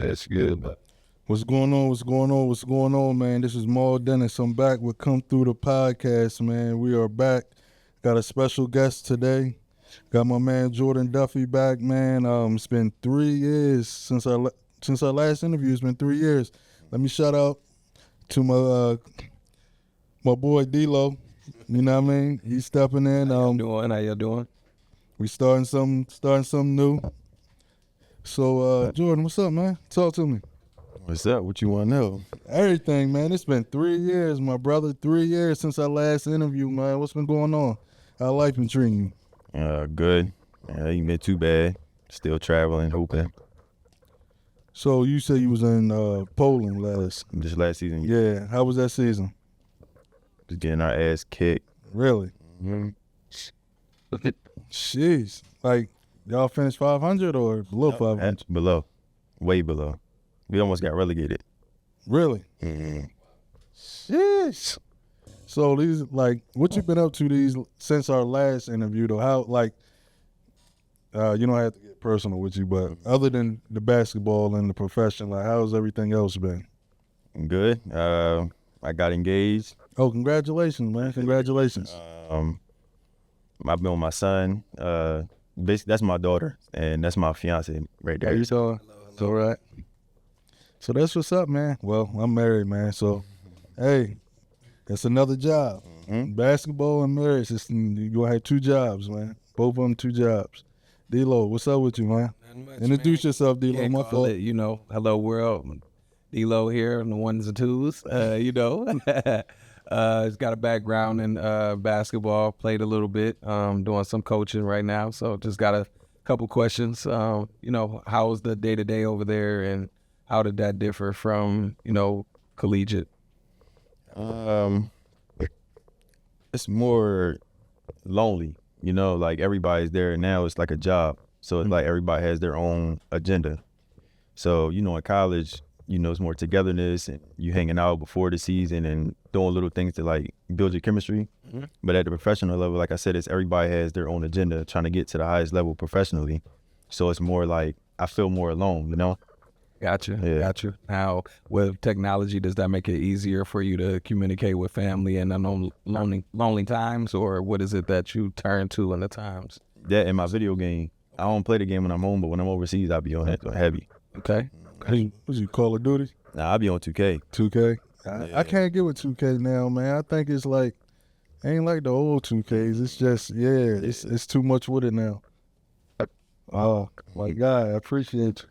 That's good, man. What's going on? What's going on? What's going on, man? This is Maul Dennis. I'm back with Come Through the Podcast, man. We are back. Got a special guest today. Got my man Jorden Duffy back, man. It's been 3 years since our last interview. It's been 3 years. Let me shout out to my boy D-Lo. You know what I mean? He's stepping in. How y'all doing? We starting something new. So Jorden, what's up, man? Talk to me. What's up? What you want to know? Everything, man. It's been 3 years, my brother. 3 years since our last interview, man. What's been going on? How life been treating you? Good. Ain't been too bad. Still traveling, hoping. So you said you was in Poland Just last season. Yeah. How was that season? Just getting our ass kicked. Really? Mm-hmm. Jeez. Like, y'all finished 500 or below 500? Below. Way below. We almost got relegated. Really? Mm-hmm. Jeez. So these, like, what you been up to since our last interview, though? How, like, you don't have to get personal with you, but other than the basketball and the profession, like, how's everything else been? Good. I got engaged. Oh, congratulations, man. Congratulations. I've been with my son. Basically, that's my daughter, and that's my fiance right there. You saw? It's all right. So that's what's up, man. Well, I'm married, man. So, hey, that's another job. Mm-hmm. Basketball and marriage. You're going to have 2 jobs, man. Both of them 2 jobs. D-Lo, what's up with you, man? Introduce yourself, D-Lo. Yeah, my fault. Hello world. D-Lo here on the ones and twos. He's got a background in basketball. Played a little bit. Doing some coaching right now. So just got a couple questions. How's the day-to-day over there, and how did that differ from, collegiate? It's more lonely, like everybody's there now. It's like a job. So it's like everybody has their own agenda. So, in college, it's more togetherness and you hanging out before the season and doing little things to like build your chemistry. Mm-hmm. But at the professional level, like I said, it's everybody has their own agenda trying to get to the highest level professionally. So it's more like I feel more alone, Gotcha. Yeah. Gotcha. Now, with technology, does that make it easier for you to communicate with family in lonely times, or what is it that you turn to in the times? That in my video game, I don't play the game when I'm home, but when I'm overseas, I'll be on it heavy. Okay. What's you, Call of Duty? Nah, I'll be on 2K. 2K? Yeah. I can't get with 2K now, man. I think it's like, ain't like the old 2Ks. It's just, it's too much with it now. Oh, my God, I appreciate you.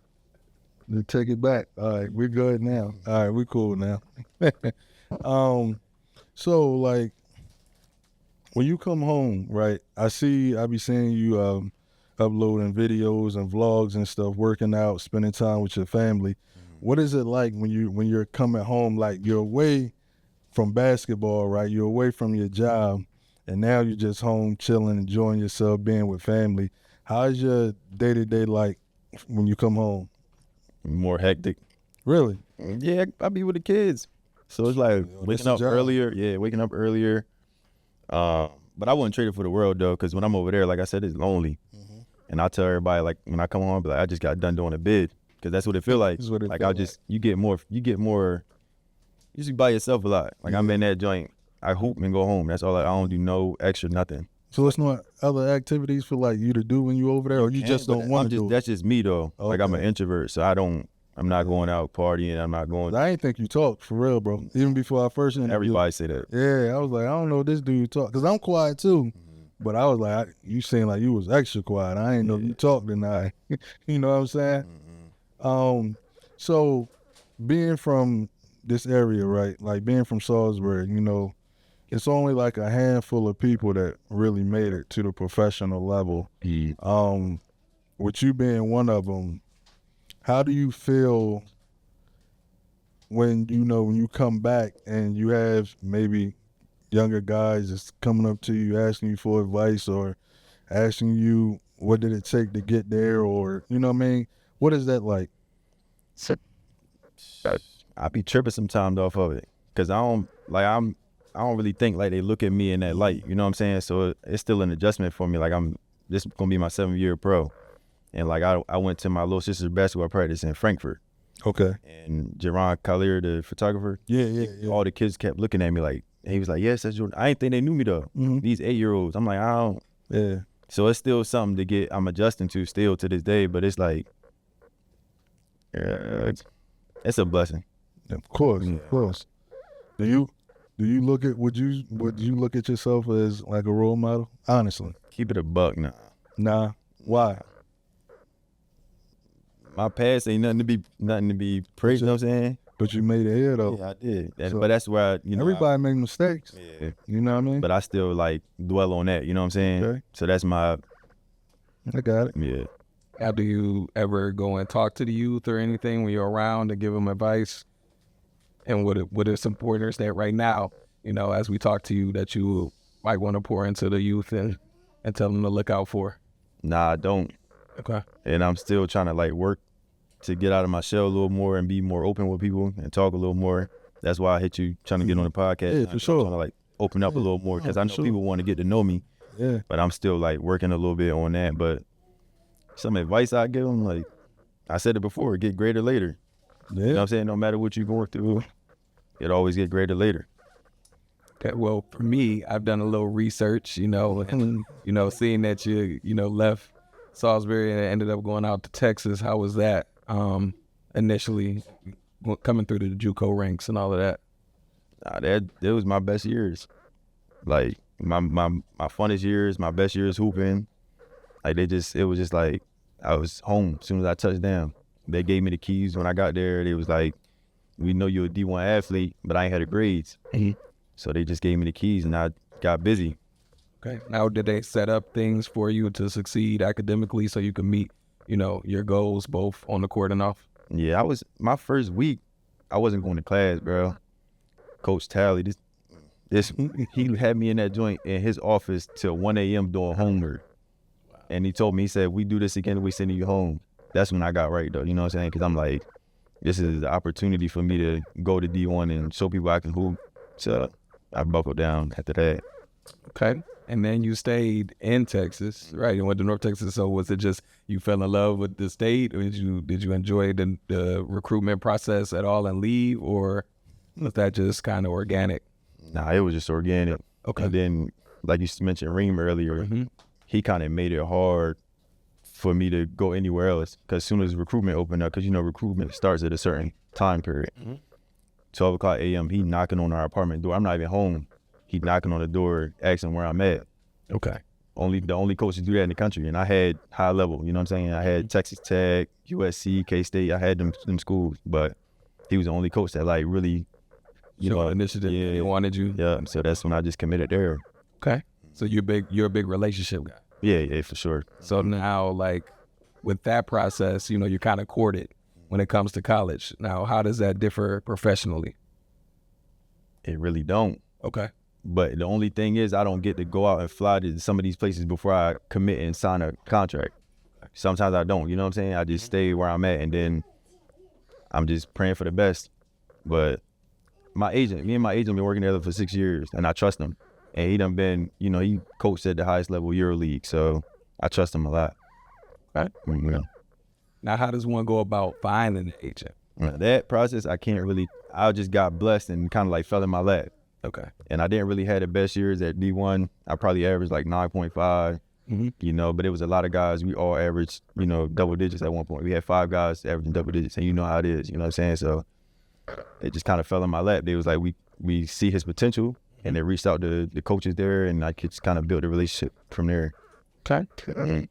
To take it back. All right, we're good now. All right, we cool now. So like when you come home, right? I be seeing you uploading videos and vlogs and stuff, working out, spending time with your family. What is it like when you're coming home? Like you're away from basketball, right? You're away from your job, and now you're just home chilling, enjoying yourself, being with family. How's your day-to-day like when you come home? More hectic. Really? Yeah, I be with the kids. So it's like waking up earlier. Yeah, waking up earlier. But I wouldn't trade it for the world though, because when I'm over there, like I said, it's lonely. Mm-hmm. And I tell everybody, like when I come home, I'll be like, I just got done doing a bid, because that's what it feel like. You get more. You just by yourself a lot. Like I'm in that joint, I hoop and go home. That's all. I don't do no extra nothing. So it's not other activities for like you to do when you over there, or you just don't want to do it? That's just me though. Okay. Like I'm an introvert, so I'm not going out partying. I'm not going. I ain't think you talked for real, bro. Even before our first interview. Everybody say that. Yeah, I was like, I don't know this dude talk, because I'm quiet too. But I was like, you seemed like you was extra quiet. I ain't know you talked tonight. You know what I'm saying? Mm-hmm. So being from this area, right? Like being from Salisbury, it's only like a handful of people that really made it to the professional level. Mm. With you being one of them, how do you feel when you come back and you have maybe younger guys that's coming up to you asking you for advice, or asking you what did it take to get there, or you know what I mean? What is that like? I be tripping sometimes off of it, because I don't really think like they look at me in that light, you know what I'm saying? So it's still an adjustment for me. Like this gonna be my 7th year pro, and like I went to my little sister's basketball practice in Frankfurt, Okay. And Jerron Collier, the photographer, Yeah. all the kids kept looking at me like, he was like, yes, that's Jordan. I didn't think they knew me though. These 8-year-olds. I'm like, I don't. Yeah. So it's still something to get, I'm adjusting to still to this day, but it's like, it's a blessing. Of course. Do you look at would you look at yourself as like a role model? Honestly. Keep it a buck now. Nah. Why? My past ain't nothing to be praised, you know what I'm saying? But you made it here though. Yeah, I did. So but that's where everybody make mistakes. Yeah. You know what I mean? But I still like dwell on that, you know what I'm saying? Okay. So that's my I got it. yeah. How do you ever go and talk to the youth or anything when you're around to give them advice? And what are some pointers that right now, as we talk to you, that you might want to pour into the youth and tell them to look out for? Nah, I don't. Okay. And I'm still trying to like work to get out of my shell a little more and be more open with people and talk a little more. That's why I hit you trying to get on the podcast. Yeah, for sure. Trying to like open up a little more because I know people want to get to know me. Yeah. But I'm still like working a little bit on that. But some advice I give them, like I said it before, get greater later. Yeah. You know what I'm saying? No matter what you're going through, it always get greater later. Okay. Well, for me, I've done a little research, and seeing that you left Salisbury and ended up going out to Texas. How was that? Initially coming through the JUCO ranks and all of that. That was my best years. Like my funnest years, my best years hooping. Like it was just like I was home as soon as I touched down. They gave me the keys when I got there. They was like, we know you're a D1 athlete, but I ain't had the grades. So they just gave me the keys and I got busy. Okay. Now, did they set up things for you to succeed academically so you can meet, your goals both on the court and off? Yeah, my first week, I wasn't going to class, bro. Coach Talley, he had me in that joint in his office till 1 a.m. doing homework. And he told me, he said, we do this again, we sending you home. That's when I got right, though. You know what I'm saying? Because I'm like, this is the opportunity for me to go to D1 and show people I can hoop. So I buckled down after that. Okay. And then you stayed in Texas, right? You went to North Texas. So was it just you fell in love with the state, or did you enjoy the recruitment process at all and leave, or was that just kind of organic? Nah, it was just organic. Okay. And then, like you mentioned Reem earlier, he kind of made it hard for me to go anywhere else. Because as soon as recruitment opened up, because recruitment starts at a certain time period. 12 o'clock a.m., he knocking on our apartment door. I'm not even home. He knocking on the door, asking where I'm at. Okay. The only coaches do that in the country. And I had high level, you know what I'm saying? I had Texas Tech, USC, K-State. I had them schools, but he was the only coach that like really, initiative. Yeah, They wanted you. Yeah. So that's when I just committed there. Okay. So you're a big relationship guy. Yeah, for sure. So now, like, with that process, you're kind of courted when it comes to college. Now, how does that differ professionally? It really don't. Okay. But the only thing is I don't get to go out and fly to some of these places before I commit and sign a contract. Sometimes I don't, you know what I'm saying? I just stay where I'm at and then I'm just praying for the best. But me and my agent been working together for 6 years and I trust him. And he done been, he coached at the highest level EuroLeague, so I trust him a lot. Right. Yeah. Now, how does one go about finding an agent? That process, I just got blessed and kind of like fell in my lap. Okay. And I didn't really have the best years at D1. I probably averaged like 9.5, but it was a lot of guys. We all averaged, double digits at one point. We had 5 guys averaging double digits, and you know how it is, you know what I'm saying? So it just kind of fell in my lap. They was like, we see his potential, and they reached out to the coaches there, and I could just kind of build a relationship from there. Okay.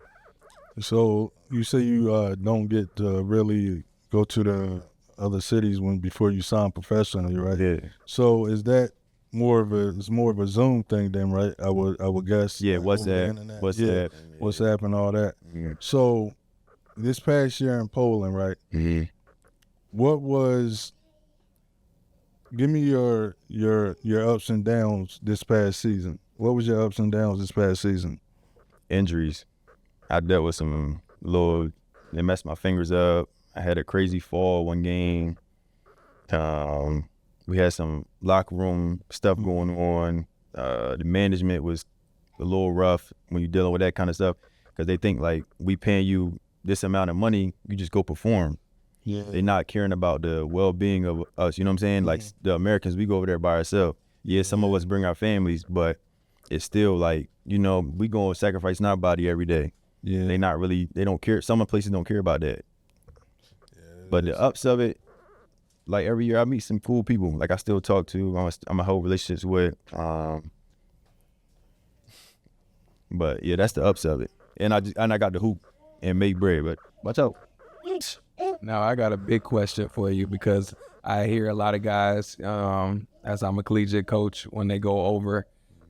So you say you don't get to really go to the other cities before you sign professionally, right? Yeah. So is that more of a Zoom thing then, right? I would guess. Yeah, like WhatsApp, WhatsApp and all that. Yeah. So this past year in Poland, right? What was? Give me your ups and downs this past season. What was your ups and downs this past season? Injuries. I dealt with some they messed my fingers up. I had a crazy fall one game. We had some locker room stuff going on. The management was a little rough when you're dealing with that kind of stuff because they think like we paying you this amount of money, you just go perform. Yeah. They not caring about the well-being of us. You know what I'm saying? Like the Americans, we go over there by ourselves. Yeah, some of us bring our families, but it's still like, you know, we go sacrificing our body every day. Yeah. They don't care. Some places don't care about that. But the ups of it, like every year I meet some cool people. Like I still talk to, I'm a whole relationships with. But yeah, that's the ups of it. And I got the hoop and make bread. But watch out. Now I got a big question for you because I hear a lot of guys, as I'm a collegiate coach, when they go over,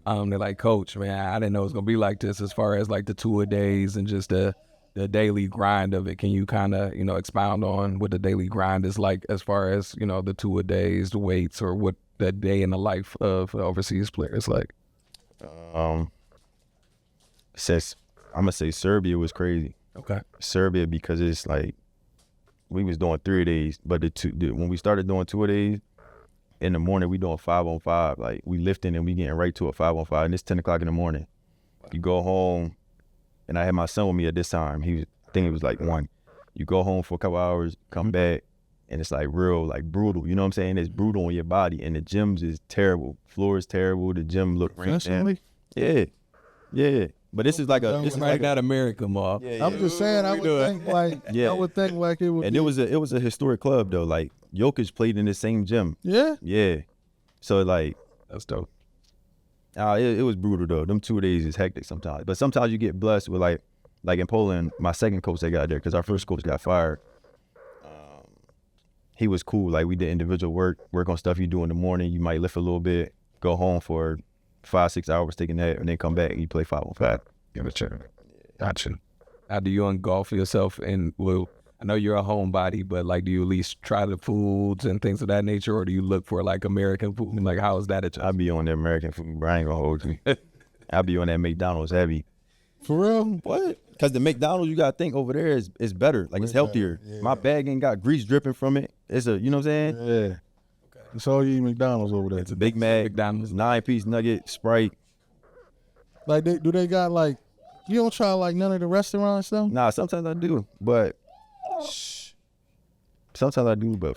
they're like, Coach, man, I didn't know it was gonna be like this as far as like the tour-a-days and just the daily grind of it. Can you kind of, you know, expound on what the daily grind is like as far as, you know, the tour-a-days, the weights, or what the day in the life of an overseas player is like? Says I'm gonna say Serbia was crazy. Okay. Serbia, because it's like we was doing 3-a-days, but when we started doing 2-a-days in the morning, we doing 5-on-5. Like we lifting and we getting right to a 5-on-5, and it's 10 o'clock in the morning. You go home, and I had my son with me at this time. I think it was like 1. You go home for a couple hours, come back, and it's like real, like brutal. You know what I'm saying? It's brutal on your body, and the gyms is terrible. Floor is terrible. The gym look Professionally? Yeah. But this is like It's right out America, Mark. I'm just saying, I would think like, Yeah. I would think like it would. And it was a historic club though. Like Jokic played in the same gym. Yeah. Yeah. So like That's dope. it was brutal though. Them 2 days is hectic sometimes. But sometimes you get blessed with like in Poland, my second coach that got there, because our first coach got fired. He was cool. Like we did individual work on stuff you do in the morning. You might lift a little bit, go home for 5-6 hours, take a nap, and then come back and you play 5-on-5. Gotcha. Now, do you engulf yourself in, well, I know you're a homebody, but like, do you at least try the foods and things of that nature, or do you look for like American food? Like, how is that? I be on the American food, bro. I ain't gonna hold you. I be on that McDonald's heavy. For real? What? Because the McDonald's you gotta think over there is better. Like it's healthier. Yeah. My bag ain't got grease dripping from it. It's you know what I'm saying? Yeah. It's all you eat McDonald's over there. It's a Big Mac, McDonald's. 9-piece nugget, Sprite. Like, do they got like, you don't try like none of the restaurants though? Nah, sometimes I do, but for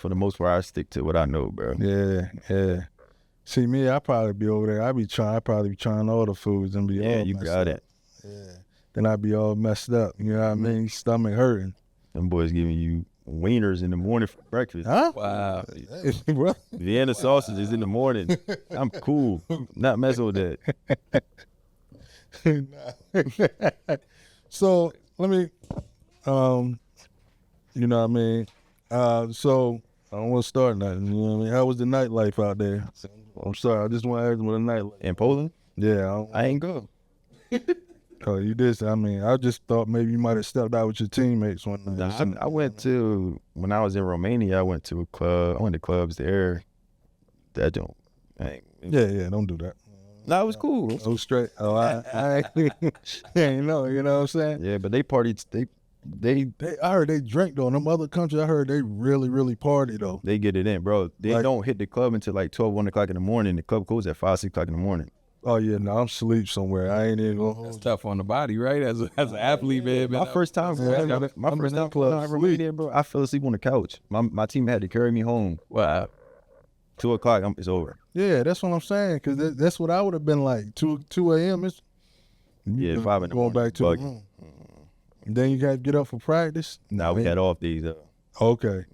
the most part, I stick to what I know, bro. Yeah. See me, I probably be over there. I probably be trying all the foods and be Yeah, all you messed got up. it. Yeah. Then I be all messed up. You know what I mean? Stomach hurting. Them boys giving you wieners in the morning for breakfast. Huh? Wow. Bro. Vienna sausages in the morning. I'm cool. Not messing with that. So let me, you know what I mean? So I don't want to start nothing. You know what I mean? How was the nightlife out there? I'm sorry, I just want to ask what the nightlife. In Poland, Yeah. I ain't go. Oh, you did. I mean, I just thought maybe you might have stepped out with your teammates one night. Nah, I went to, when I was in Romania, I went to a club. I went to clubs there. That don't. Yeah, don't do that. Nah, it was cool. Oh, straight. Oh, I ain't know. You know what I'm saying? Yeah, but they partied. I heard they drink though. In them other countries, I heard they really, really party though. They get it in, bro. They Like- don't hit the club until like 12, 1 o'clock in the morning. The club closes at 5, 6 o'clock in the morning. Oh yeah, no, I'm asleep somewhere. I ain't even gonna That's hold tough on the body, right? As an athlete, man. My first time, Yeah, my I'm first in time that club in Romania, bro. I fell asleep on the couch. My team had to carry me home. Wow. 2 o'clock, it's over. Yeah, that's what I'm saying. Cause that's what I would have been like. 2 a.m. It's Yeah, 5 in the going morning. back to the Buggy. room. And then you got to get up for practice. Nah, we had off these. Okay.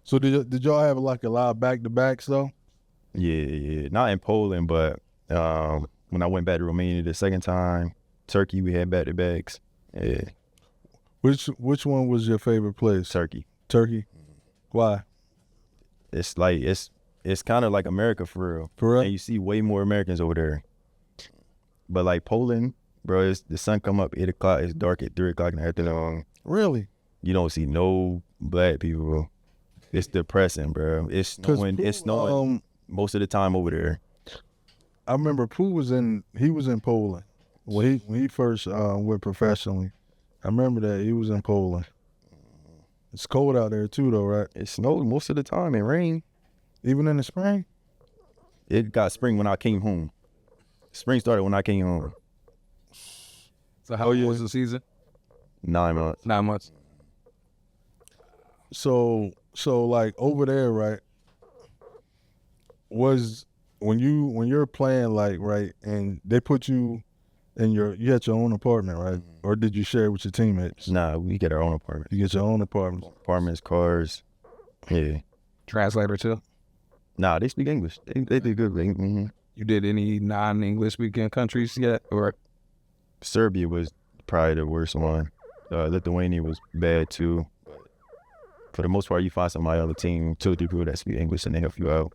So did y'all have like a lot of back to backs though? Yeah. Not in Poland, but when I went back to Romania the second time, Turkey, we had back to backs. Yeah, Which one was your favorite place? Turkey. Turkey. Why? It's like it's kind of like America for real. For real? And you see way more Americans over there. But like Poland, bro, the sun come up 8 o'clock. It's dark at 3 o'clock in the afternoon. Really? You don't see no black people. It's depressing, bro. It's snowing. It's snowing most of the time over there. I remember Pooh was in Poland when he first went professionally. I remember that he was in Poland. It's cold out there too, though, right? It snowed most of the time and rain. Even in the spring. It got spring when I came home. Spring started when I came home. So how was the season? 9 months. 9 months. So So like over there, right? Was when you're playing like right, and they put you in you had your own apartment, right? Or did you share with your teammates? Nah, we get our own apartment. You get your own apartment. Apartments, cars. Yeah. Translator too. Nah, they speak English. They do good. Mm-hmm. You did any non-English speaking countries yet, or Serbia was probably the worst one. Lithuania was bad too. For the most part, you find somebody on the team, 2 or 3 people that speak English, and they help you out.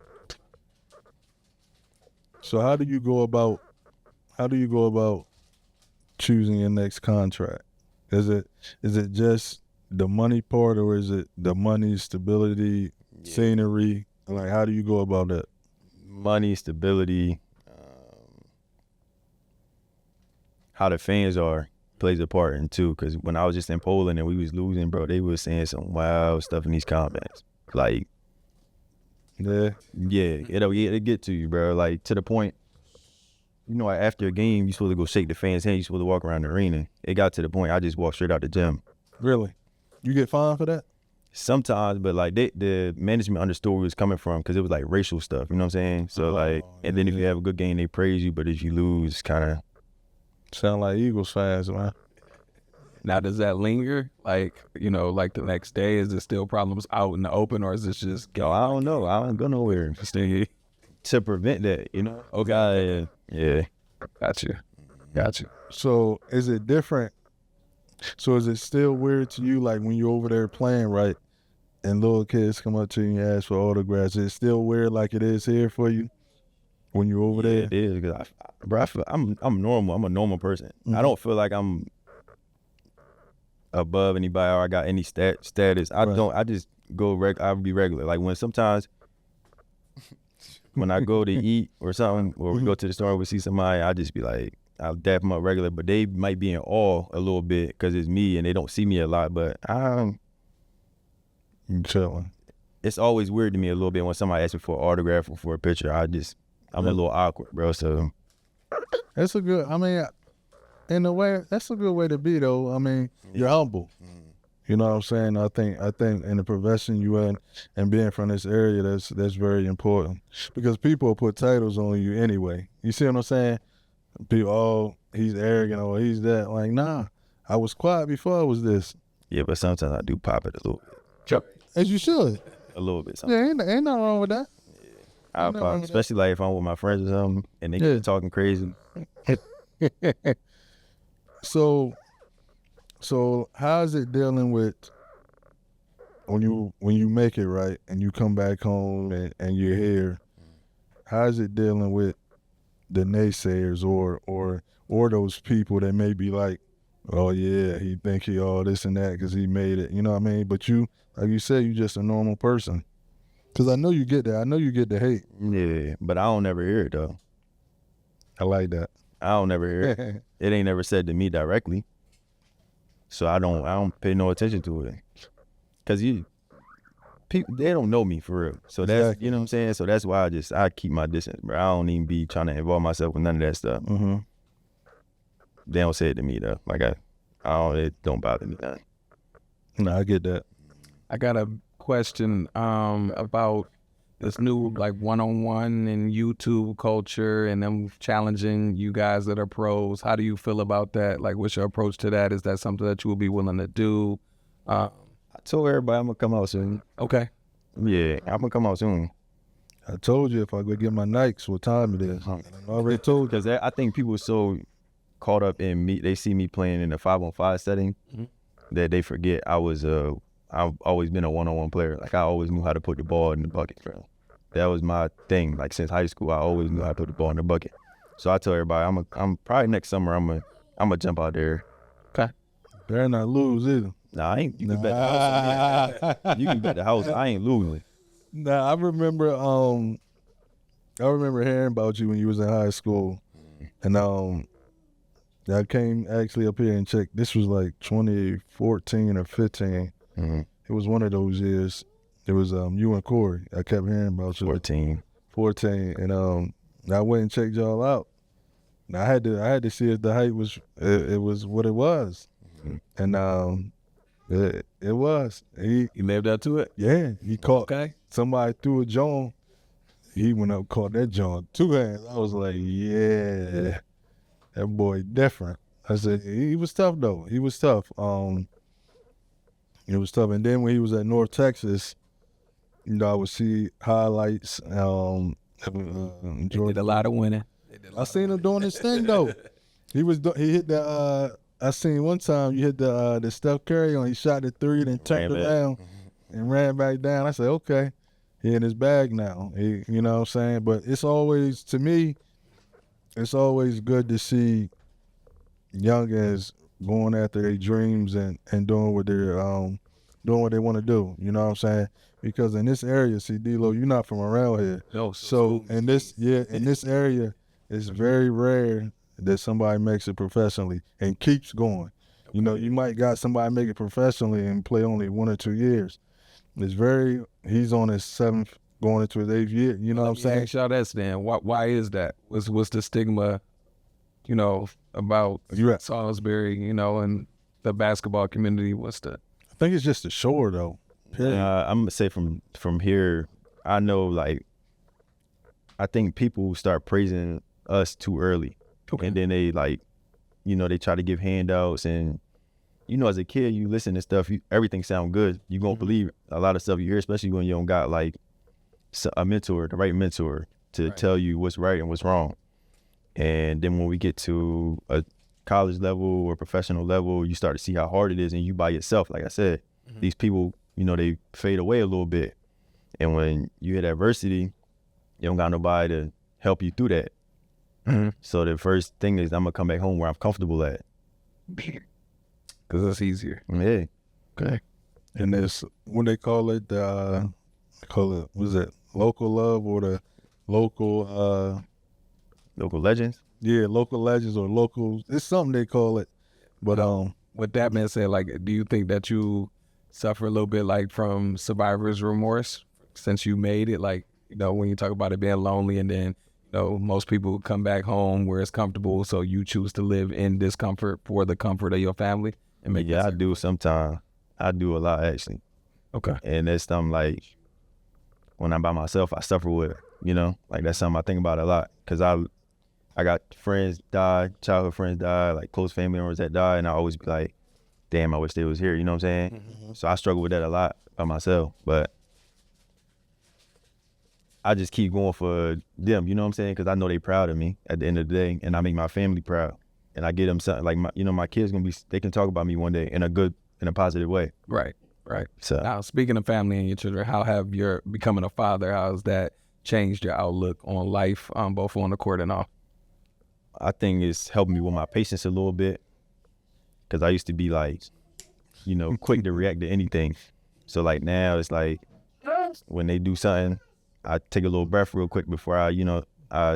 So how do you go about choosing your next contract? Is it just the money part, or is it the money, stability, scenery? Like, how do you go about that? Money, stability, how the fans are plays a part in too. Because when I was just in Poland and we was losing, bro, they was saying some wild stuff in these comments. Like, it'll get to you, bro. Like, to the point, after a game, you supposed to go shake the fans' hand. You supposed to walk around the arena. It got to the point I just walked straight out the gym. Really? You get fined for that? Sometimes, but like the management understood where it was coming from because it was like racial stuff. You know what I'm saying? So and then if you have a good game, they praise you. But if you lose, it's kind of sound like Eagles fans, man. now does that linger? Like, like the next day, is there still problems out in the open, or is this just I don't know. I don't go nowhere to prevent that. Okay, yeah. Got you. So is it different? So is it still weird to you, like when you're over there playing, right, and little kids come up to you and ask for autographs? Is it still weird like it is here for you when you're over there? It is, because I feel I'm normal. I'm a normal person. I don't feel like I'm above anybody or I got any status. I don't. I just go I'll be regular. Like sometimes when I go to eat or something, or we go to the store and we see somebody, I just be like, I'll dap them up regular, but they might be in awe a little bit because it's me and they don't see me a lot. But I'm chilling. It's always weird to me a little bit when somebody asks me for an autograph or for a picture. I'm a little awkward, bro. So that's a good. I mean, in a way, that's a good way to be, though. I mean, you're humble. You know what I'm saying? I think in the profession you in and being from this area, that's very important, because people will put titles on you anyway. You see what I'm saying? People, he's arrogant or he's that. Like, nah, I was quiet before I was this. Yeah, but sometimes I do pop it a little bit. As you should. A little bit. Sometimes. Yeah, ain't nothing wrong with that. Yeah, I'll pop, especially like if I'm with my friends or something and they get talking crazy. So how's it dealing with when you make it, right, and you come back home and you're here? How's it dealing with the naysayers or those people that may be like, oh yeah, he think he all this and that because he made it, you know what I mean? But you, like you said, you just a normal person. Because I know you get that. I know you get the hate. Yeah, but I don't ever hear it though. I like that. I don't never hear it. It ain't never said to me directly. So I don't pay no attention to it. Cause people, they don't know me for real. So that's Exactly. You know what I'm saying? So that's why I keep my distance, bro. I don't even be trying to involve myself with none of that stuff. Mm-hmm. They don't say it to me though. Like it don't bother me none. No, I get that. I got a question about this new like one-on-one and YouTube culture and them challenging you guys that are pros. How do you feel about that? Like, what's your approach to that? Is that something that you will be willing to do? I told everybody I'm gonna come out soon. Okay. Yeah, I'm gonna come out soon. I told you if I go get my Nikes, what time it is. I already told you. Because I think people are so caught up in me. They see me playing in a 5-on-5 setting that they forget I've always been a one-on-one player. Like I always knew how to put the ball in the bucket, bro. That was my thing. Like since high school, I always knew how to put the ball in the bucket. So I tell everybody, I'm probably next summer I'm gonna jump out there. Okay. Better not lose either. Nah, I ain't. You can bet the house on me. You can bet the house. I ain't losing. Nah, I remember hearing about you when you was in high school, and I came actually up here and checked. This was like 2014 or 15. Mm-hmm. It was one of those years. It was you and Corey. I kept hearing about you. 14, and I went and checked y'all out. And I had to see if the height was it was what it was, and It was. You lived up to it? He caught Okay. somebody threw a joint. He went up, caught that joint 2 hands. I was like, yeah, that boy different. I said, he was tough though. He was tough. It was tough. And then when he was at North Texas, I would see highlights. They Jorden, did a lot of winning. I seen him doing his thing though. He hit the. I seen one time you hit the Steph Curry on. He shot the 3, then turned around and ran back down. I said, okay, he in his bag now. You know what I'm saying? But it's always, to me, it's always good to see youngins going after their dreams and doing what they're doing what they want to do. You know what I'm saying? Because in this area, see, D-Lo, you're not from around here. No, So in this area, it's very rare that somebody makes it professionally and keeps going. You know, you might got somebody make it professionally and play only 1 or 2 years. He's on his 7th, going into his 8th year. You know what I'm saying? Ask y'all that, Stan. Why is that? What's the stigma, about Salisbury, and the basketball community? I think it's just the shore though. I'm gonna say from here, I know, like, I think people start praising us too early. Okay. And then they, like, they try to give handouts, and as a kid, you listen to stuff, everything sound good. You gonna believe a lot of stuff you hear, especially when you don't got like a mentor, the right mentor to tell you what's right and what's wrong. And then when we get to a college level or professional level, you start to see how hard it is, and you by yourself, like I said, these people, they fade away a little bit. And when you hit adversity, you don't got nobody to help you through that. So the first thing is, I'm gonna come back home where I'm comfortable at. Because it's easier. Yeah. Okay. And there's, when they call it, was it local love or the local, Local legends. yeah, local legends or local, it's something they call it. But, With that being said, like, do you think that you suffer a little bit, like, from survivor's remorse since you made it? Like, when you talk about it being lonely, and then, most people come back home where it's comfortable, so you choose to live in discomfort for the comfort of your family? And I do sometimes. I do a lot, actually. Okay. And that's something, like, when I'm by myself, I suffer with it, like, that's something I think about a lot, because I got friends die, childhood friends die, like close family members that die, and I always be like, damn, I wish they was here, you know what I'm saying? So I struggle with that a lot by myself, but I just keep going for them, you know what I'm saying? Because I know they proud of me at the end of the day, and I make my family proud, and I get them something, like, my kids they can talk about me one day in a positive way. Right. So Now, speaking of family and your children, how have your becoming a father, how has that changed your outlook on life, both on the court and off? I think it's helped me with my patience a little bit, because I used to be like, quick to react to anything. So like now it's like when they do something, I take a little breath real quick before I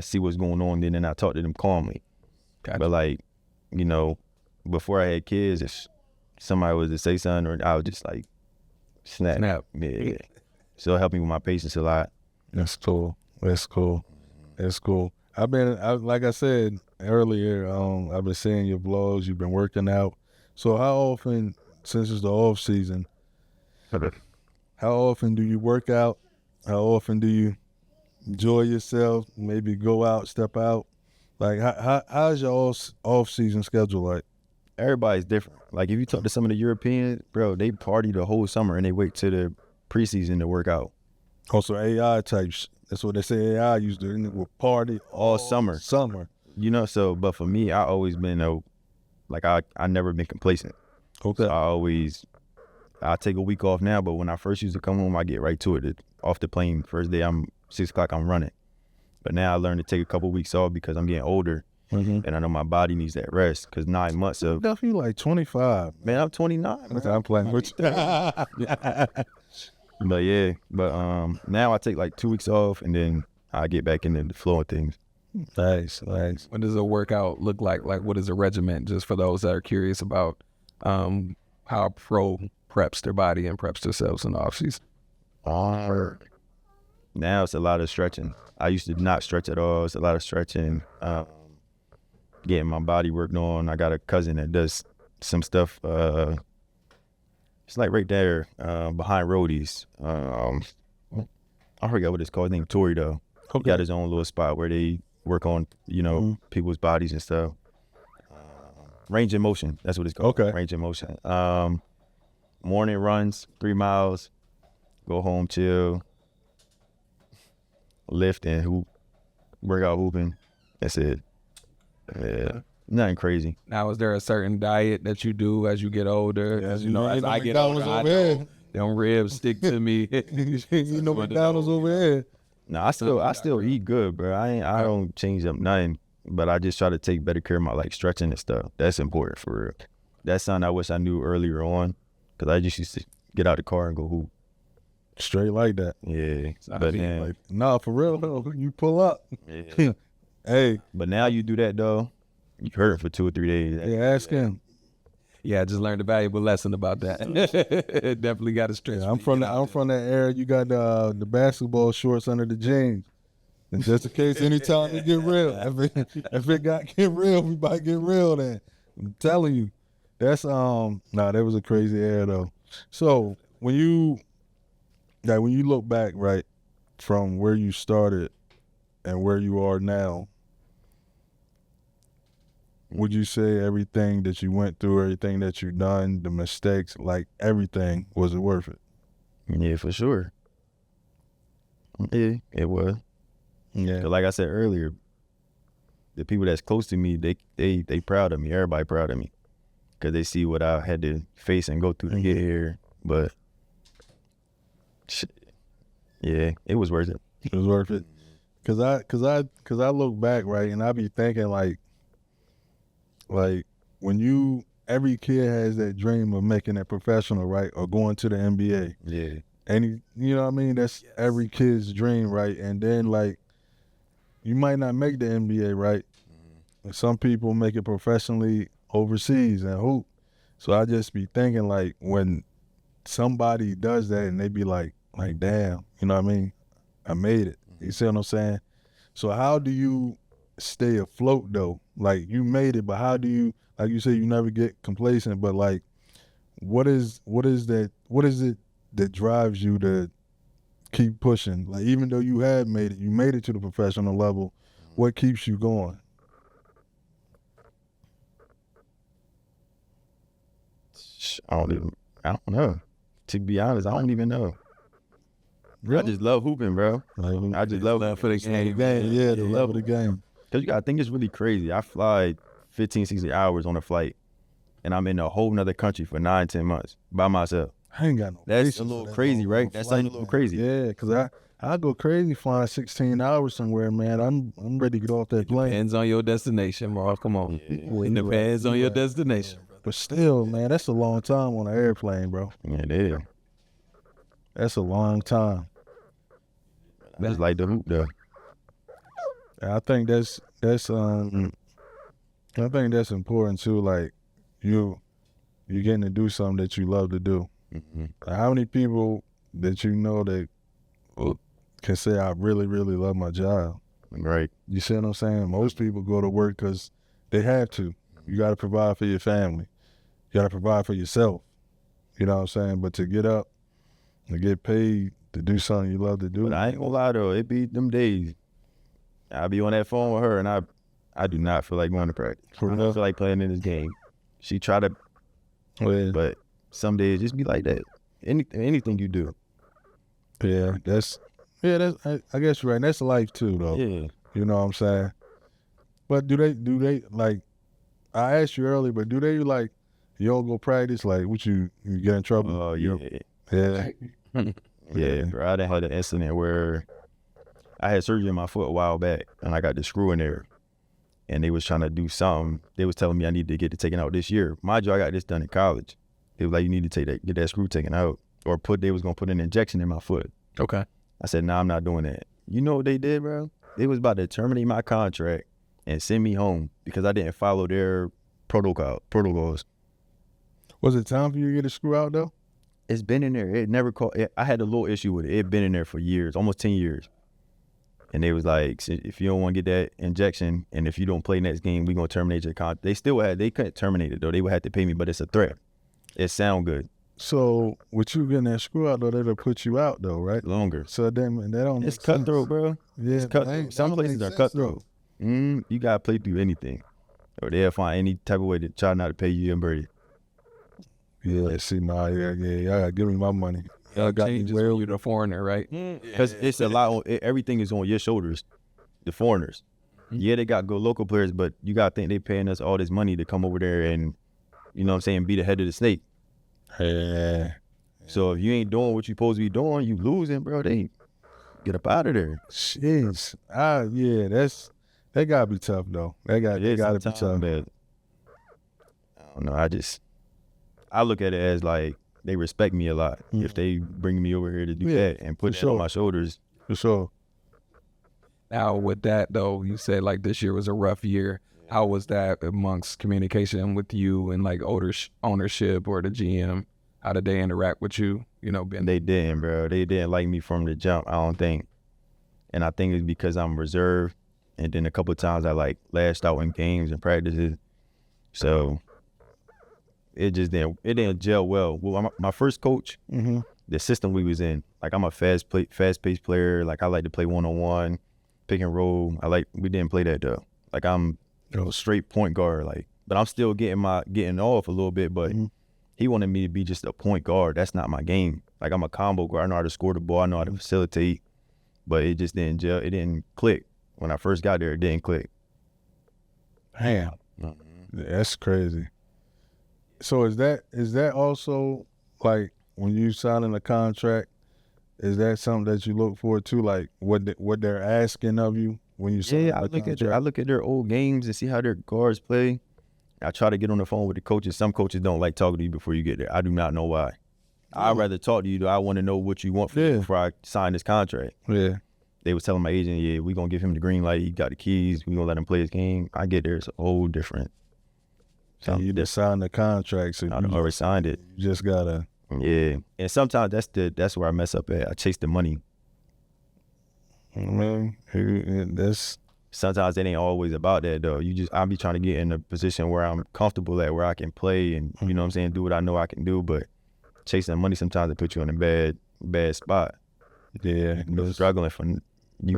see what's going on, then I talk to them calmly. Gotcha. But like, before I had kids, if somebody was to say something, or I would just like snap. Yeah. So it helped me with my patience a lot. That's cool. Like I said earlier, I've been seeing your vlogs, you've been working out. So how often, since it's the off season, how often do you work out? How often do you enjoy yourself? Maybe go out, step out? Like, how's your off season schedule like? Everybody's different. Like, if you talk to some of the Europeans, bro, they party the whole summer and they wait till the preseason to work out. Also AI types. That's what they say AI used to do. It will party all summer. So, but for me, I always been I never been complacent. Okay. So I take a week off now, but when I first used to come home, I get right to it. Off the plane, first day, 6 o'clock, I'm running. But now I learned to take a couple weeks off because I'm getting older, and I know my body needs that rest. Because 9 months of Duffy, like 25. Man, I'm 29. Man. I'm playing with you. But now I take like 2 weeks off, and then I get back into the flow of things. Nice. What does a workout look like? Like, what is a regimen? Just for those that are curious about how a pro preps their body and preps themselves in the offseason. Now it's a lot of stretching. I used to not stretch at all. It's a lot of stretching, getting my body worked on. I got a cousin that does some stuff. It's like right there behind Roadies. I forgot what it's called. His name Tori though. He got his own little spot where they work on, you know, people's bodies and stuff. Range in motion. That's what it's called. Okay. Range in motion. Morning runs, 3 miles. Go home, chill, lift and hoop, work out hooping. That's it. Yeah, nothing crazy. Now, is there a certain diet that you do as you get older? Yeah, you know, as I get older, I over know here. them ribs stick to me. You know McDonald's over here. No, I still eat good, bro. I don't change up nothing, but I just try to take better care of my like stretching and stuff. That's important for real. That's something I wish I knew earlier on, because I just used to get out the car and go hoop. Straight like that. Yeah, but then, Like, nah, for real though. You pull up. yeah. Hey, But now you do that though, you hurt for 2 or 3 days. hey, ask him. Yeah, I just learned a valuable lesson about that. Definitely got to stretch. Yeah, I'm from that era. You got the basketball shorts under the jeans. And just in case anytime it get real, if it get real, we might get real then. I'm telling you. That's that was a crazy era though. So when you look back, right, from where you started and where you are now, would you say everything that you went through, everything that you done, the mistakes, like everything, was it worth it? Yeah, for sure. Yeah, it was. Yeah. 'Cause like I said earlier, the people that's close to me, they proud of me. Everybody proud of me, because they see what I had to face and go through to get here. But shit, yeah, it was worth it. It was worth it. Cause I look back, right, and I be thinking like when every kid has that dream of making it professional, right, or going to the NBA. Yeah, And you know what I mean? That's every kid's dream, right? And then like you might not make the NBA, right? And some people make it professionally overseas and hoop. So I just be thinking like when somebody does that and they be like damn, you know what I mean? I made it. You see what I'm saying? So how do you stay afloat though? Like you made it, but how do you, like you say, you never get complacent, but like what is it that drives you to keep pushing? Like even though you had made it to the professional level, what keeps you going? I don't know. To be honest, I don't even know. I just love hooping, bro. Like, I just love for the game. yeah, the love of the game. Because you got to think, it's really crazy. I fly 15, 16 hours on a flight, and I'm in a whole nother country for 9, 10 months by myself. I ain't got no That's patience a for little that crazy, long right? That flight, sounds a little man. crazy. Yeah, because I go crazy flying 16 hours somewhere, man. I'm ready to get off that plane. Depends on your destination, bro. Come on. It depends on your destination. But still, man, that's a long time on an airplane, bro. Yeah, it is. That's a long time. I just like the hoop, though. And I think that's important too. Like you getting to do something that you love to do. Mm-hmm. Like, how many people that you know that can say I really, really love my job? Right. You see what I'm saying? Most people go to work because they have to. You got to provide for your family. You got to provide for yourself. You know what I'm saying? But to get up and get paid to do something you love to do. But I ain't gonna lie, though. It be them days. I be on that phone with her, and I do not feel like going to practice. I don't feel like playing in this game. She try to, but some days just be like that. Anything you do. Yeah, I guess you're right. That's life too, though. Yeah. You know what I'm saying? But do they like? I asked you earlier, but do they like? You don't go practice, like what you get in trouble? Oh yeah. Yeah. Yeah, bro. I done had an incident where I had surgery in my foot a while back, and I got the screw in there, and they was trying to do something. They was telling me I needed to get it taken out this year. Mind you, I got this done in college. They was like, you need to get that screw taken out, or they was gonna put an injection in my foot. Okay. I said, nah, I'm not doing that. You know what they did, bro? They was about to terminate my contract and send me home because I didn't follow their protocols. Was it time for you to get a screw out though? It's been in there. It never caught. I had a little issue with it. It been in there for years, almost 10 years. And they was like, if you don't want to get that injection, and if you don't play next game, we gonna terminate your contract. They couldn't terminate it though. They would have to pay me, but it's a threat. It sound good. So with you getting that screw out though, that'll put you out though, right? Longer. So then that don't It's make sense. cutthroat, bro. Yeah, It's cutthroat. Some places are cutthroat. You gotta play through anything, or they'll find any type of way to try not to pay you and Brady. Yeah, see, nah, yeah, y'all gotta give me my money. Y'all got changes when you're the foreigner, right? Because it's a lot. Everything is on your shoulders. The foreigners. Yeah, they got good local players, but you gotta think they paying us all this money to come over there and, you know what I'm saying, be the head of the snake. Yeah. So if you ain't doing what you supposed to be doing, you losing, bro. They get up out of there. Jeez. Yeah, that gotta be tough though. That gotta be tough. But I don't know. I look at it as like they respect me a lot. If they bring me over here to do that and put it on my shoulders. For sure. Now with that though, you said like this year was a rough year. How was that amongst communication with you and like ownership or the GM? How did they interact with you? You know, They didn't, bro. They didn't like me from the jump, I don't think. And I think it's because I'm reserved. And then a couple of times I like lashed out in games and practices. So it didn't gel well. Well, my first coach, the system we was in, like I'm a fast-paced player. Like I like to play one-on-one, pick and roll. We didn't play that though. Like I'm straight point guard. Like, but I'm still getting off a little bit. But he wanted me to be just a point guard. That's not my game. Like I'm a combo guard. I know how to score the ball. I know how to facilitate. But it just didn't gel. It didn't click. When I first got there, it didn't click. Damn. That's crazy. So is that also like when you signing a contract, is that something that you look forward to, like what they're asking of you when you sign I look at their old games and see how their guards play. I try to get on the phone with the coaches. Some coaches don't like talking to you before you get there. I do not know why. I'd rather talk to you. I want to know what you want from me before I sign this contract. Yeah. They was telling my agent, we gonna give him the green light. He got the keys. We gonna let him play his game. I get there, it's a whole different. So you just signed the contract, so I already signed it. You just gotta. Yeah, and sometimes that's where I mess up at. I chase the money. Man, that's. Sometimes it ain't always about that though. I be trying to get in a position where I'm comfortable at, where I can play and you know what I'm saying, do what I know I can do. But chasing money sometimes it puts you in a bad spot. Yeah, you're struggling for you.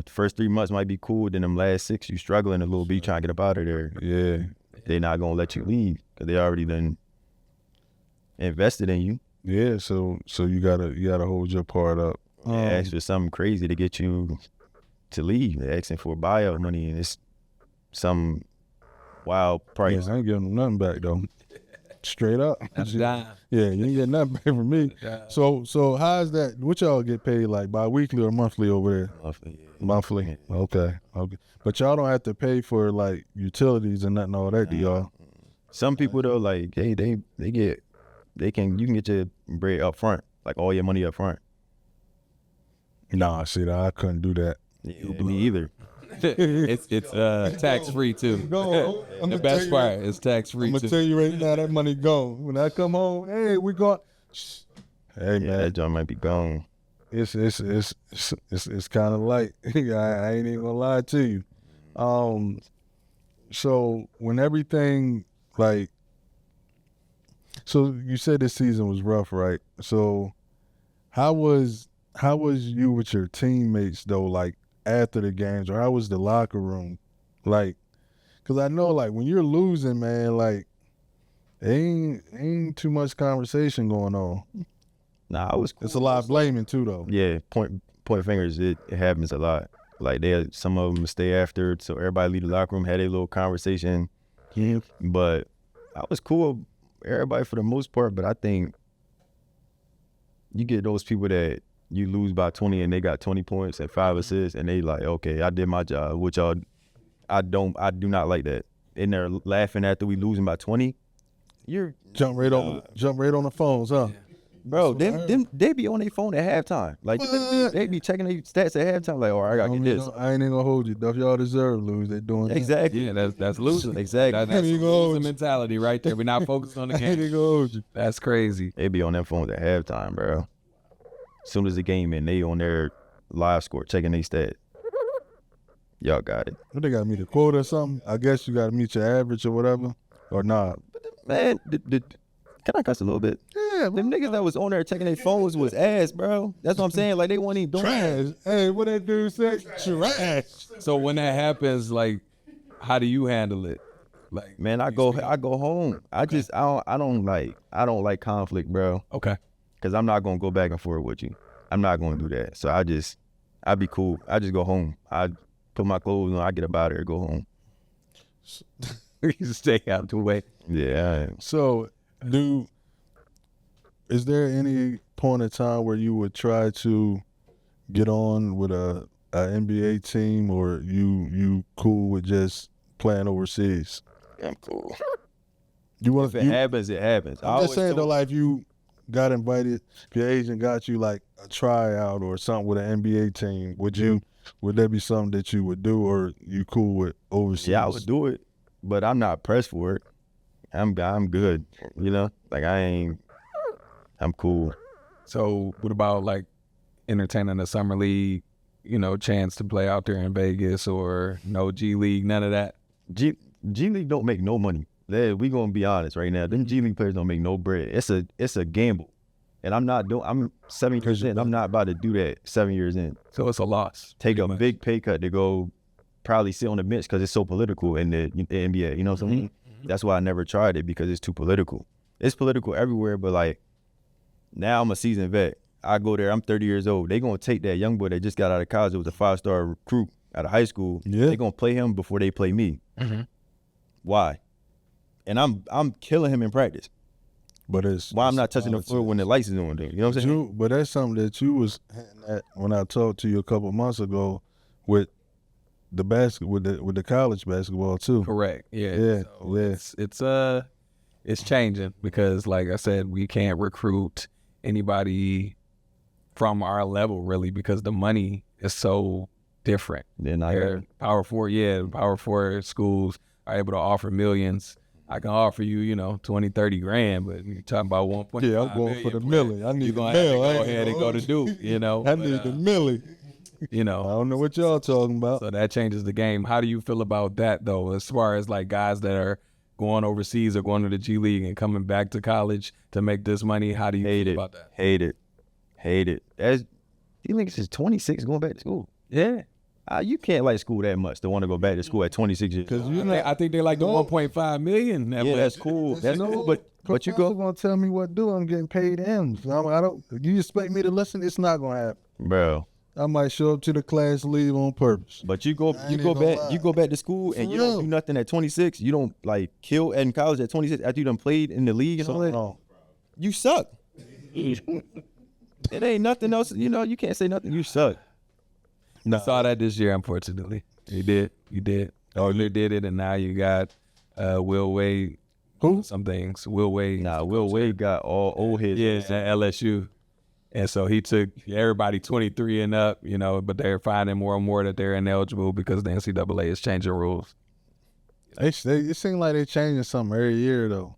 First 3 months might be cool, then them last 6 you struggling a little bit, trying to get up out of there. Yeah, they're not gonna let you leave because they already done invested in you. Yeah, so you gotta hold your part up. They ask for something crazy to get you to leave. They're asking for buyout money, and it's some wild price. Yeah, I ain't giving them nothing back though. Straight up. Yeah, you ain't getting nothing back from me. So how's that? What y'all get paid like bi-weekly or monthly over there? Monthly. Yeah. Monthly. Yeah. Okay. But y'all don't have to pay for like utilities and nothing all that, do y'all? Some people though, like you can get your bread up front, like all your money up front. Nah, see, I couldn't do that. Yeah, me either. it's tax free too. The best part is tax free. I'm gonna tell you right now, that money gone. When I come home, hey, we got. Hey man, that joint might be gone. It's kind of light. I ain't even gonna lie to you. So when everything like, so you said this season was rough, right? So how was you with your teammates though? Like after the games, or how was the locker room? Like, cause I know like when you're losing, man, like ain't too much conversation going on. Nah, I was cool. It's a lot of blaming too, though. Yeah, point fingers. It happens a lot. Like some of them stay after, so everybody leave the locker room, had a little conversation. Yeah. But I was cool with everybody for the most part. But I think you get those people that you lose by 20 and they got 20 points and 5 assists, and they like, okay, I did my job. Which I do not like that. And they're laughing after we losing by 20. You're jump right on the phones, huh? Yeah. Bro, they be on their phone at halftime. Like they be checking their stats at halftime. Like, all right, I gotta get this. I ain't even gonna hold you. If y'all deserve lose, they doing that. Exactly. Yeah, that's losing. Exactly. That's losing mentality right there. We're not focused on the game. I ain't even gonna hold you. That's crazy. They be on their phones at halftime, bro. As soon as the game in, they on their live score checking their stats. Y'all got it. What, they got to meet a quota or something? I guess you got to meet your average or whatever, or not. Man, Can I cuss a little bit? Yeah, Them niggas that was on there checking their phones was ass, bro. That's what I'm saying. Like, they weren't even doing that. trash. Hey, what that dude said? Trash. So when that happens, like, how do you handle it? Like, Man, I go home. I don't like conflict, bro. okay. Cause I'm not gonna go back and forth with you. I'm not gonna do that. So I be cool. I just go home. I put my clothes on. I get up out of here, go home. You stay out the way. Yeah. So, is there any point in time where you would try to get on with a NBA team, or you cool with just playing overseas? I'm cool. You want? If it happens, it happens. I'm just saying though, like if you got invited, if your agent got you like a tryout or something with an NBA team, would that be something that you would do, or you cool with overseas? Yeah, I would do it, but I'm not pressed for it. I'm good. You know, like I'm cool. So what about like entertaining the summer league, chance to play out there in Vegas, or no G League, none of that? G League don't make no money. We gonna be honest right now. Them G League players don't make no bread. It's a gamble, and I'm 7 years in. I'm not about to do that 7 years in. So it's a loss. Take a big pay cut to go probably sit on the bench because it's so political in the NBA. You know what I mean? That's why I never tried it, because it's too political. It's political everywhere, but like now I'm a seasoned vet. I go there. I'm 30 years old. They gonna take that young boy that just got out of college. It was a 5-star recruit out of high school. Yeah. They gonna play him before they play me. Why? And I'm killing him in practice. But Why I'm not touching the floor when the lights is on, dude? You know what I'm saying? But that's something that you was hinting at when I talked to you a couple months ago with the with the college basketball too. Correct. Yeah. Yeah. So Yeah. it's changing, because like I said, we can't recruit anybody from our level really, because the money is so different. Then Power four schools are able to offer millions. I can offer you, 20, 30 grand, but you're talking about 1.5 Yeah, I'm going for the milli. I need You're the going to have to mill. go ahead and go to Duke, I need the milli. I don't know what y'all talking about. So that changes the game. How do you feel about that, though, as far as like guys that are going overseas or going to the G League and coming back to college to make this money? How do you feel about that? Hate it. These niggas is 26 going back to school. Yeah. You can't like school that much to want to go back to school at 26 years. Because I think they like the 1.5 million. That's cool. That's cool. But you go, gonna tell me what to do. I'm getting paid in. I don't. You expect me to listen? It's not gonna happen. bro. I might show up to the class, leave on purpose. But you go back to school and you don't do nothing at 26. You don't like kill in college at 26 after you done played in the league and all that. You suck. It ain't nothing else. You can't say nothing. You suck. No. I saw that this year, unfortunately. You did. Oh, you did it, and now you got Will Wade. Who? Some things. Will Wade. Nah, Will Wade got all old heads. Yeah, at LSU. And so he took everybody 23 and up, but they're finding more and more that they're ineligible because the NCAA is changing rules. It seems like they're changing something every year, though.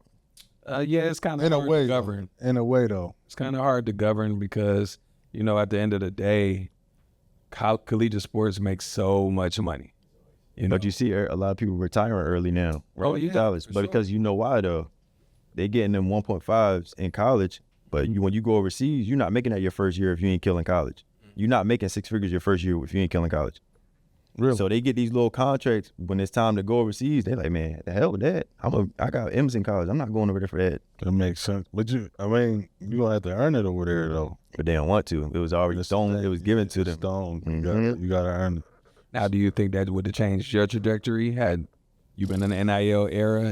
Yeah, it's kind of hard to govern. In a way, though. It's kind of hard to govern because, at the end of the day, collegiate sports make so much money. But you see a lot of people retiring early now. Oh, yeah. College. But because you know why, though? They getting them 1.5s in college. But when you go overseas, you're not making that your first year if you ain't killing college. You're not making 6 figures your first year if you ain't killing college. Really? So they get these little contracts when it's time to go overseas. They're like, man, the hell with that. I got M's in college. I'm not going over there for that. That makes sense. But you're going to have to earn it over there, though. But they don't want to. It was already stone. It was given to them. Stone. Mm-hmm. You got to earn it. Now, do you think that would have changed your trajectory had you been in the NIL era?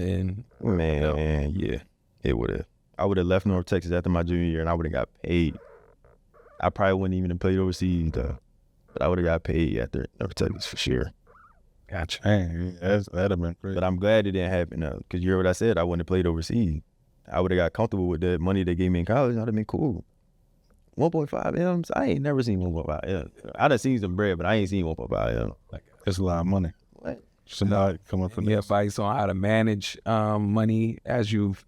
Man, yeah, it would have. I would have left North Texas after my junior year, and I would have got paid. I probably wouldn't even have played overseas, though. But I would have got paid after North Texas for sure. Gotcha. Dang, that'd have been great. But I'm glad it didn't happen, though, because you heard what I said. I wouldn't have played overseas. I would have got comfortable with the money they gave me in college. I'd have been cool. 1.5 M's? I ain't never seen 1.5 M's. I done seen some bread, but I ain't seen 1.5 M's. It's a lot of money. What? Somebody coming from Any advice on how to manage money as you've,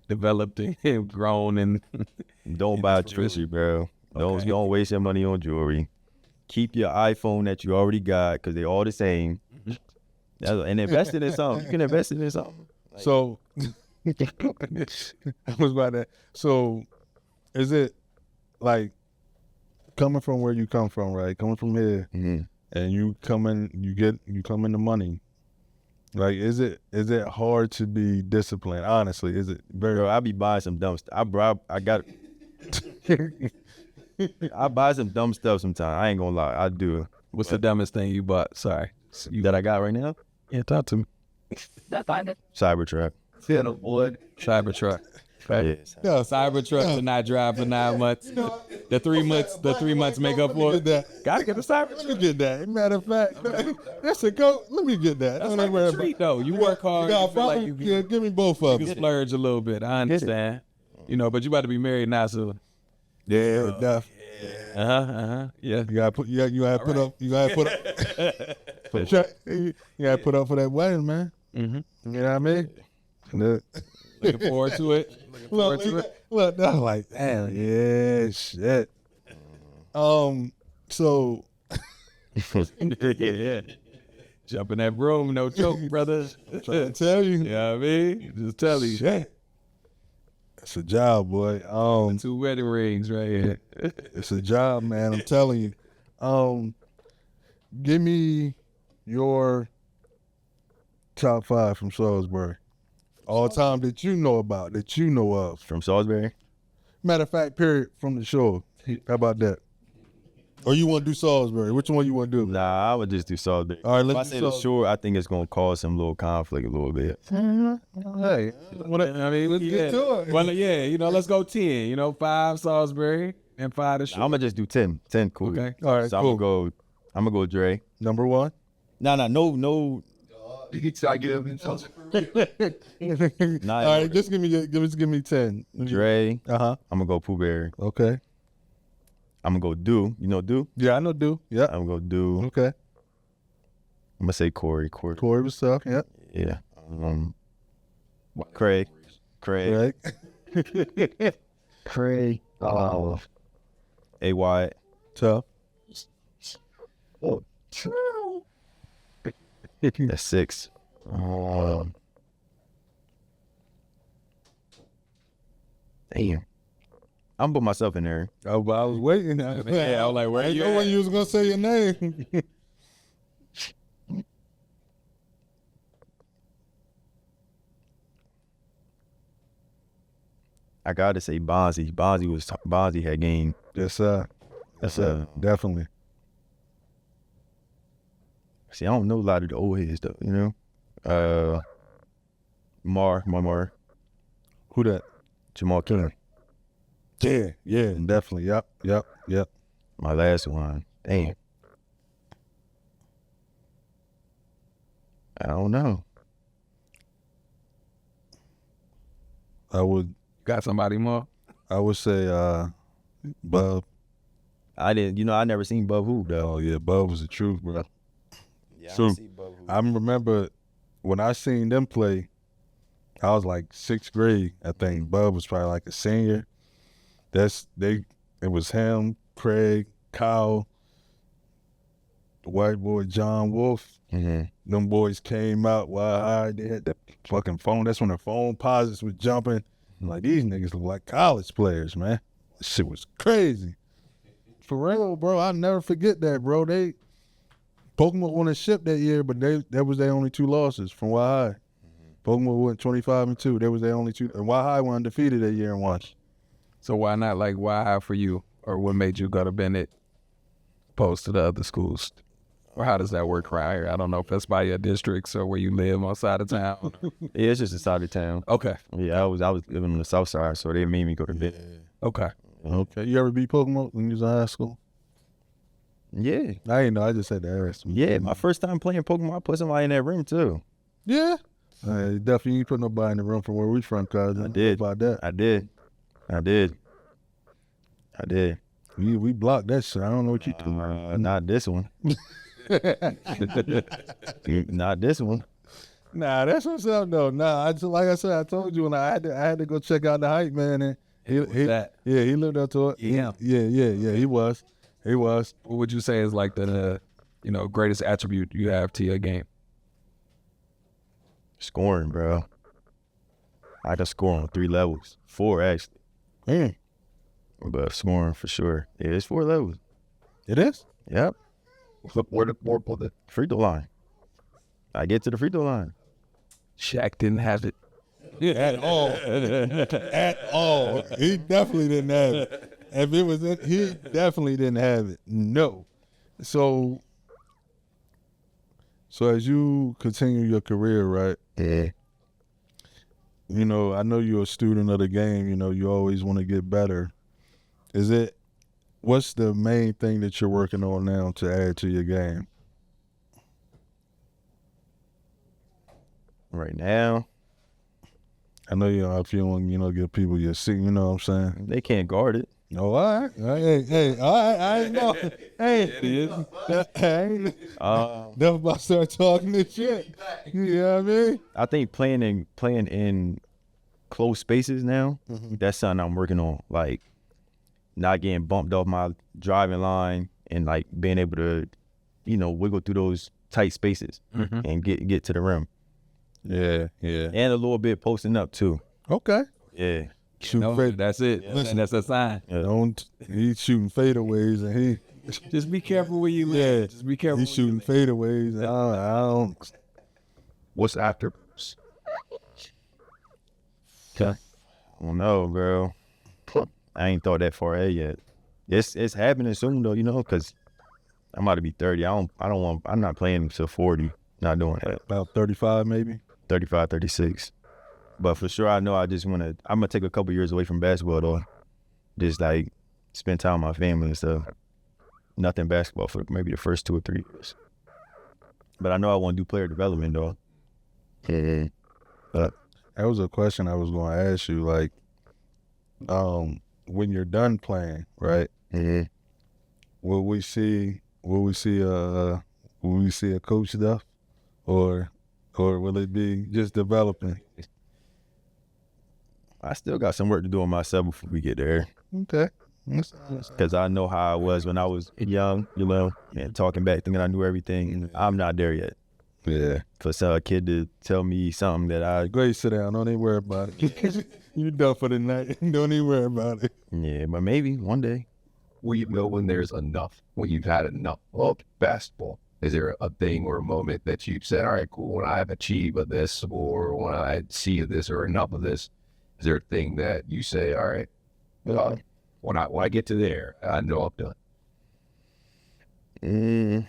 developed and grown and Don't buy jewelry, bro. Don't waste your money on jewelry. Keep your iPhone that you already got because they all the same. And invest it in something. You can invest it in something. So I was about that. So, is it like coming from where you come from, right? Coming from here, and you come in the money. Like, is it hard to be disciplined? Honestly, is it very? Bro, I be buying some dumb stuff. I got. I buy some dumb stuff sometimes. I ain't gonna lie, I do. What's the dumbest thing you bought? Sorry. That I got right now? Yeah, talk to me. Cybertruck. Yeah, no boy. Cybertruck. Okay. No, Cybertruck to not drive for 9 months. The 3 months make up for it. Gotta get the Cybertruck. Let me get that. Matter of fact, that's a go. Let me get that. That's like a treat, though. You work hard. You feel like you can, give me both of you them. can splurge a little bit. I understand. You know, but you about to be married now, so. Yeah, definitely. Yeah. You gotta put. You gotta put up. You gotta put up. You gotta put up for that wedding, man. You know what I mean? Looking forward to it. Look, I was like, damn, yeah, shit. So yeah. Jump in that room, no joke, brothers. trying to tell you, You know what I mean? Just tell you. shit. It's a job, boy. 2 wedding rings right here. It's a job, man. I'm telling you. Give me your top 5 from Salisbury. All time that you know about, that you know of. From Salisbury? Matter of fact, period, from the shore. How about that? Or you want to do Salisbury? Which one you want to do? Nah, I would just do Salisbury. All right, If I let's say do the Salisbury. shore, I think it's gonna cause some little conflict a little bit. Hey, I mean, let's get to it. Well, yeah, you know, let's go 10. 5 Salisbury and 5 the shore. I'm gonna just do 10. 10, cool. Okay. All right, So cool. I'm gonna go Dre. Number 1. No. Nah, All right, just give me 10. Dre. Uh-huh. I'm gonna go Pooh Bear. Okay. I'm gonna go Do. You know Do? Yeah, I know Do. Yeah. I'm gonna go Do. Okay. I'm gonna say Corey. Corey was tough. Yeah. Yeah. Craig. Right. Craig. Oh. A Wyatt. Tough. That's 6. Damn. I'm put myself in there. I was waiting. Yeah, I was like, where I you know at? when you was gonna say your name. I gotta say Bonzi. Bonzi had game. Yes, sir. Yes, sir. Definitely. See, I don't know a lot of the old heads though, you know? Mar. Who that? Jamal King. Yeah, definitely. Yep. My last one. Damn. I don't know. I would Got somebody more? say Bub. I never seen Bub Hoop though. Oh yeah, Bub was the truth, bro. Yeah, So, I remember when I seen them play, I was like 6th grade, I think. Bub was probably like a senior. It was him, Craig, Kyle, the white boy John Wolf. Mm-hmm. Them boys came out while they had the fucking phone. That's when the phone posits was jumping. Like, these niggas look like college players, man. This shit was crazy. For real, bro. I'll never forget that, bro. Pokemon won a ship that year, but that was their only 2 losses from Y High. Pokemon went 25-2. That was their only 2. And Y High went undefeated that year and won. So why not like why for you? Or what made you go to Bennett opposed to the other schools? Or how does that work right here? I don't know if that's by your districts or where you live on side of town. Yeah, it's just a side of town. Okay. Yeah, I was living on the south side, so they made me go to bed. Okay. Okay. You ever beat Pokemon when you was in high school? Yeah. I ain't know. I just said that. Yeah, my first time playing Pokemon, I put somebody in that room too. Yeah. Definitely you ain't put nobody in the room from where we from, cuz. I did. About that. I did. We blocked that shit. I don't know what you do. Not this one. Not this one. Nah, that's what's up though. Nah, like I said, I told you when I had to go check out the hype, man, and he lived up to it. Yeah. Yeah, he was. What would you say is like the greatest attribute you have to your game? Scoring, bro. I can score on 3 levels, 4 actually, Man, but scoring for sure. Yeah, it's 4 levels. it is. Yep, Where the free throw line. I get to the free throw line. Shaq didn't have it. At all. At all. He definitely didn't have it. If it was it, he definitely didn't have it. No. So as you continue your career, right? Yeah. You know, I know you're a student of the game, you know, you always want to get better. What's the main thing that you're working on now to add to your game? Right now, I know if you want, give people your seat, you know what I'm saying? they can't guard it. No, all right. Hey, all right, I ain't know. Hey, it is. I ain't never about to start talking this shit. You know what I mean? I think playing in close spaces now, that's something I'm working on. Like not getting bumped off my driving line and like being able to, wiggle through those tight spaces and get to the rim. Yeah. And a little bit posting up too. Okay. Yeah. That's it. Listen. That's a sign. He's shooting fadeaways and he Just be careful where you live. Yeah. Just be careful. he's shooting fadeaways. And I don't. what's after? I don't know, bro. I ain't thought that far ahead yet. It's happening soon though, because I'm about to be 30. I'm not playing until 40. Not doing that. About 35 maybe. 35, 36. But for sure, I know I'm gonna take a couple years away from basketball though. Just like spend time with my family and stuff. Nothing basketball for maybe the first 2 or 3 years. But I know I want to do player development though. Yeah. That was a question I was going to ask you. Like, when you're done playing, right? Yeah. Will we see a Coach Duff, or will it be just developing? I still got some work to do on myself before we get there. Okay. Because I know how I was when I was young, and talking back, thinking I knew everything. I'm not there yet. Yeah. For a kid to tell me something that I... Go ahead, sit down. Don't even worry about it. You done for the night. Don't even worry about it. Yeah, but maybe one day. Will you know when there's enough, when you've had enough of basketball? Is there a thing or a moment that you've said, all right, cool, when I have achieved of this, or when I see this or enough of this, is there a thing that you say, all right, when I get to there, I know I'm done?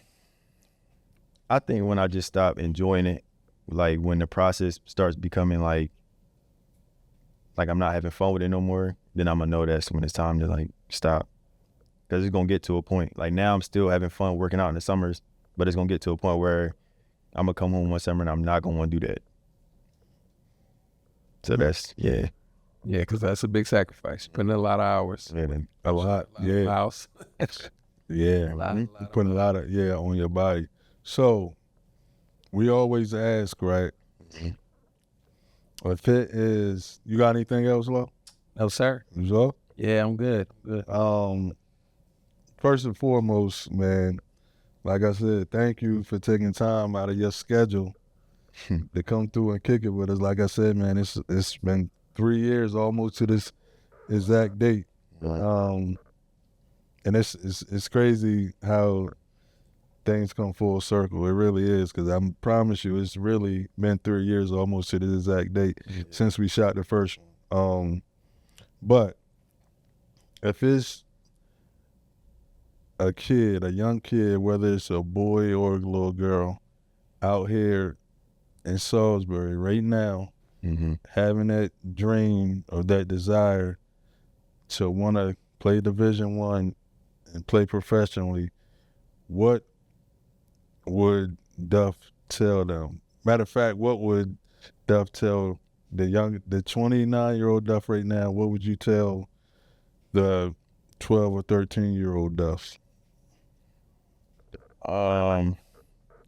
I think when I just stop enjoying it, like when the process starts becoming like I'm not having fun with it no more, then I'm gonna know that's when it's time to like stop. Because it's gonna get to a point. Like now I'm still having fun working out in the summers, but it's gonna get to a point where I'm gonna come home one summer and I'm not gonna want to do that. So that's, yeah. Yeah, because that's a big sacrifice. Putting in a lot of hours. A lot. Yeah. House. Yeah. lot Putting a lot of on your body. So we always ask, right? If it is, you got anything else, Lo? No, sir. So? Yeah, I'm good. First and foremost, man, like I said, thank you for taking time out of your schedule to come through and kick it with us. Like I said, man, it's been 3 years almost to this exact date. And it's crazy how things come full circle. It really is, because I promise you, it's really been 3 years almost to the exact date since we shot the first one. But if it's a young kid, whether it's a boy or a little girl, out here in Salisbury right now, having that dream or that desire to want to play Division I and play professionally, what would Duff tell them? Matter of fact, what would Duff tell the 29-year-old Duff right now? What would you tell the 12 or 13-year-old Duffs?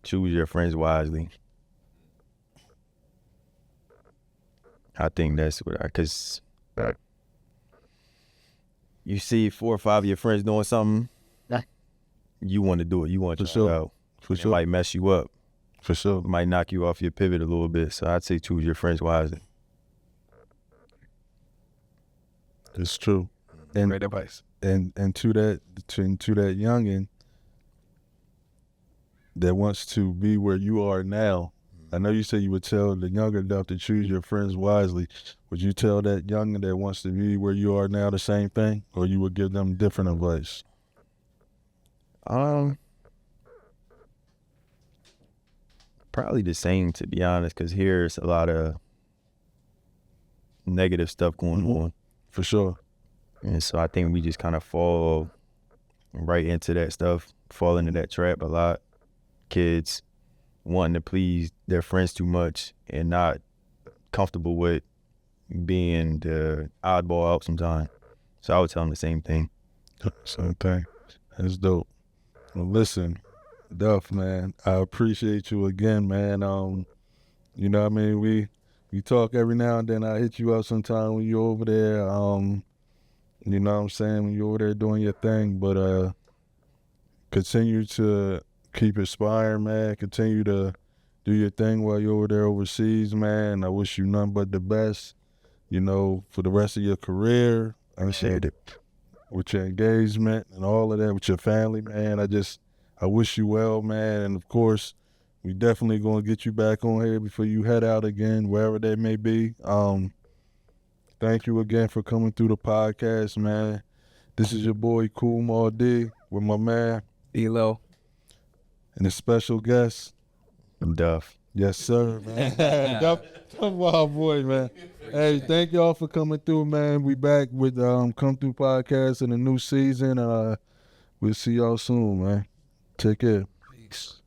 Choose your friends wisely. I think that's because you see 4 or 5 of your friends doing something, you want to do it. You want to try it out. For It sure. might mess you up. For sure. It might knock you off your pivot a little bit. So I'd say choose your friends wisely. It's true. And Great advice. and to that youngin that wants to be where you are now. I know you said you would tell the younger Duff to choose your friends wisely. Would you tell that youngin that wants to be where you are now the same thing, or you would give them different advice? Probably the same, to be honest, because here's a lot of negative stuff going on. For sure. And so I think we just kind of fall right into that stuff, fall into that trap a lot. Kids wanting to please their friends too much and not comfortable with being the oddball out sometimes. So I would tell them the same thing. Same thing. That's dope. Well, listen, Duff, man, I appreciate you again, man. You know what I mean? We talk every now and then. I hit you up sometime when you're over there. You know what I'm saying? When you're over there doing your thing, but continue to keep inspiring, man. Continue to do your thing while you're over there overseas, man. I wish you nothing but the best, you know, for the rest of your career. Appreciate it. With your engagement and all of that, with your family, man. I wish you well, man. And of course, we definitely gonna get you back on here before you head out again, wherever that may be. Thank you again for coming through the podcast, man. This is your boy Cool Maul D with my man Elo. and a special guest. Duff. Yes, sir, man. Duff Wild Boy, man. Hey, thank y'all for coming through, man. We back with Come Through Podcast in a new season. We'll see y'all soon, man. Take care. Peace.